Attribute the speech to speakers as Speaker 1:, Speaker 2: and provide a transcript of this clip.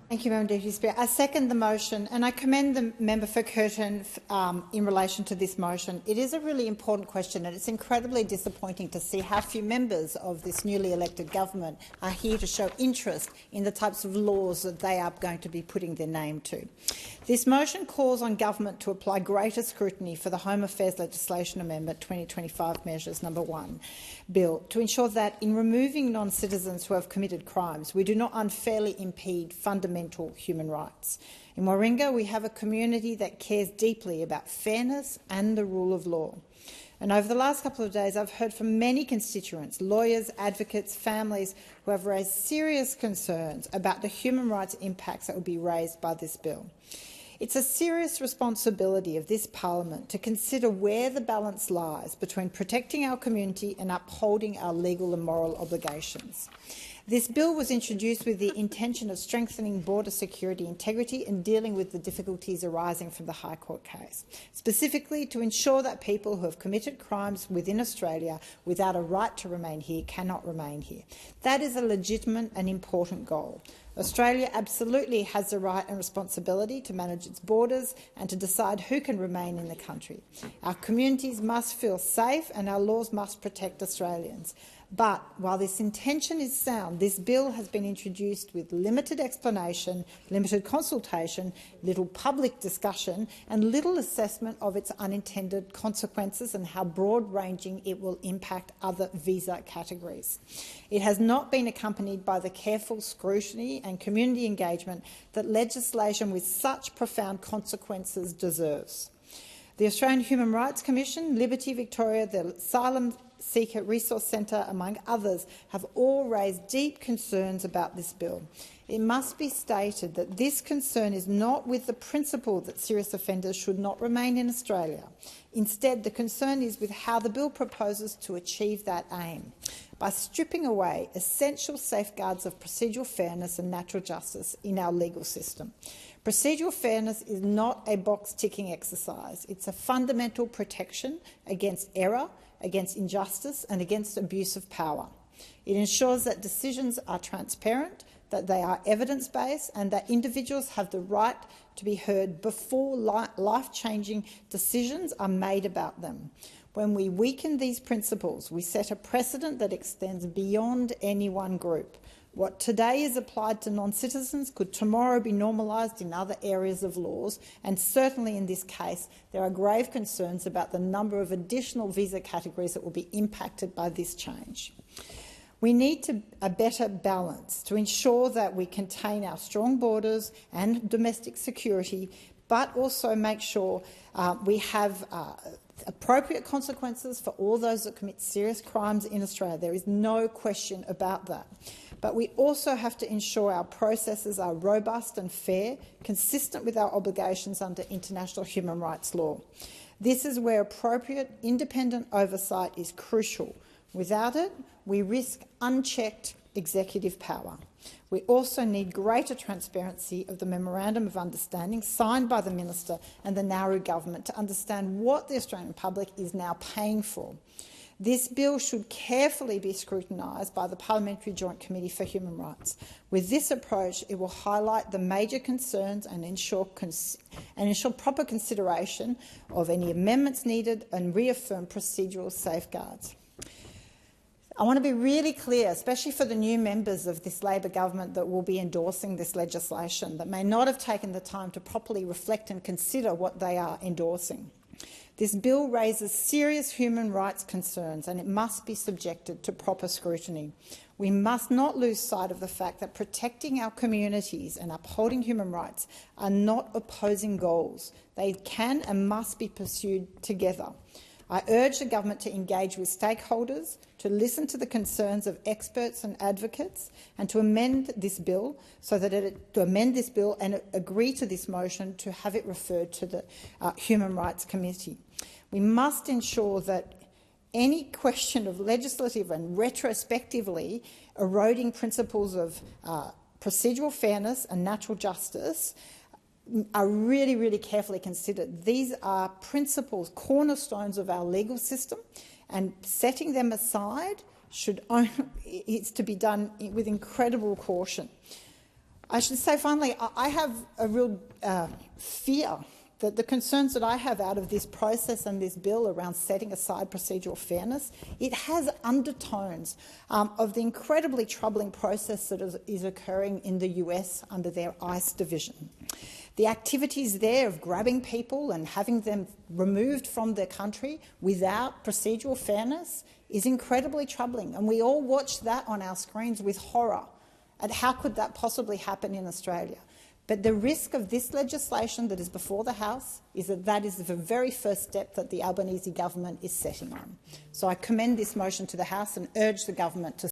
Speaker 1: Thank you, Madam Deputy Speaker. I second the motion, and I commend the member for Curtin in relation to this motion. It is a really important question, and it's incredibly disappointing to see how few members of this newly elected government are here to show interest in the types of laws that they are going to be putting their name to. This motion calls on government to apply greater scrutiny for the Home Affairs Legislation Amendment 2025 Measures No. 1 bill to ensure that in removing non-citizens who have committed crimes, we do not unfairly impede fundamental human rights. In Warringah, we have a community that cares deeply about fairness and the rule of law. And over the last couple of days, I've heard from many constituents, lawyers, advocates, families who have raised serious concerns about the human rights impacts that will be raised by this bill. It's a serious responsibility of this parliament to consider where the balance lies between protecting our community and upholding our legal and moral obligations. This bill was introduced with the intention of strengthening border security integrity and dealing with the difficulties arising from the High Court case, specifically to ensure that people who have committed crimes within Australia without a right to remain here cannot remain here. That is a legitimate and important goal. Australia absolutely has the right and responsibility to manage its borders and to decide who can remain in the country. Our communities must feel safe and our laws must protect Australians. But while this intention is sound, this bill has been introduced with limited explanation, limited consultation, little public discussion and little assessment of its unintended consequences and how broad-ranging it will impact other visa categories. It has not been accompanied by the careful scrutiny and community engagement that legislation with such profound consequences deserves. The Australian Human Rights Commission, Liberty Victoria, the Asylum Seeker Resource Centre, among others, have all raised deep concerns about this bill. It must be stated that this concern is not with the principle that serious offenders should not remain in Australia. Instead, the concern is with how the bill proposes to achieve that aim, by stripping away essential safeguards of procedural fairness and natural justice in our legal system. Procedural fairness is not a box-ticking exercise. It's a fundamental protection against error, against injustice and against abuse of power. It ensures that decisions are transparent, that they are evidence-based and that individuals have the right to be heard before life-changing decisions are made about them. When we weaken these principles, we set a precedent that extends beyond any one group. What today is applied to non-citizens could tomorrow be normalised in other areas of laws, and certainly in this case there are grave concerns about the number of additional visa categories that will be impacted by this change. We need a better balance to ensure that we contain our strong borders and domestic security, but also make sure we have appropriate consequences for all those that commit serious crimes in Australia. There is no question about that. But we also have to ensure our processes are robust and fair, consistent with our obligations under international human rights law. This is where appropriate independent oversight is crucial. Without it, we risk unchecked executive power. We also need greater transparency of the Memorandum of Understanding signed by the Minister and the Nauru government to understand what the Australian public is now paying for. This bill should carefully be scrutinised by the Parliamentary Joint Committee for Human Rights. With this approach, it will highlight the major concerns and ensure proper consideration of any amendments needed and reaffirm procedural safeguards. I want to be really clear, especially for the new members of this Labor government that will be endorsing this legislation, that may not have taken the time to properly reflect and consider what they are endorsing. This bill raises serious human rights concerns and it must be subjected to proper scrutiny. We must not lose sight of the fact that protecting our communities and upholding human rights are not opposing goals. They can and must be pursued together. I urge the government to engage with stakeholders, to listen to the concerns of experts and advocates, and to amend this bill and agree to this motion to have it referred to the Human Rights Committee. We must ensure that any question of legislative and retrospectively eroding principles of procedural fairness and natural justice are really, really carefully considered. These are principles, cornerstones of our legal system, and setting them aside is to be done with incredible caution. I should say, finally, I have a real fear that the concerns that I have out of this process and this bill around setting aside procedural fairness, it has undertones of the incredibly troubling process that is occurring in the US under their ICE division. The activities there of grabbing people and having them removed from their country without procedural fairness is incredibly troubling, and we all watch that on our screens with horror at how could that possibly happen in Australia. But the risk of this legislation that is before the House is that that is the very first step that the Albanese government is setting on. So I commend this motion to the House and urge the government to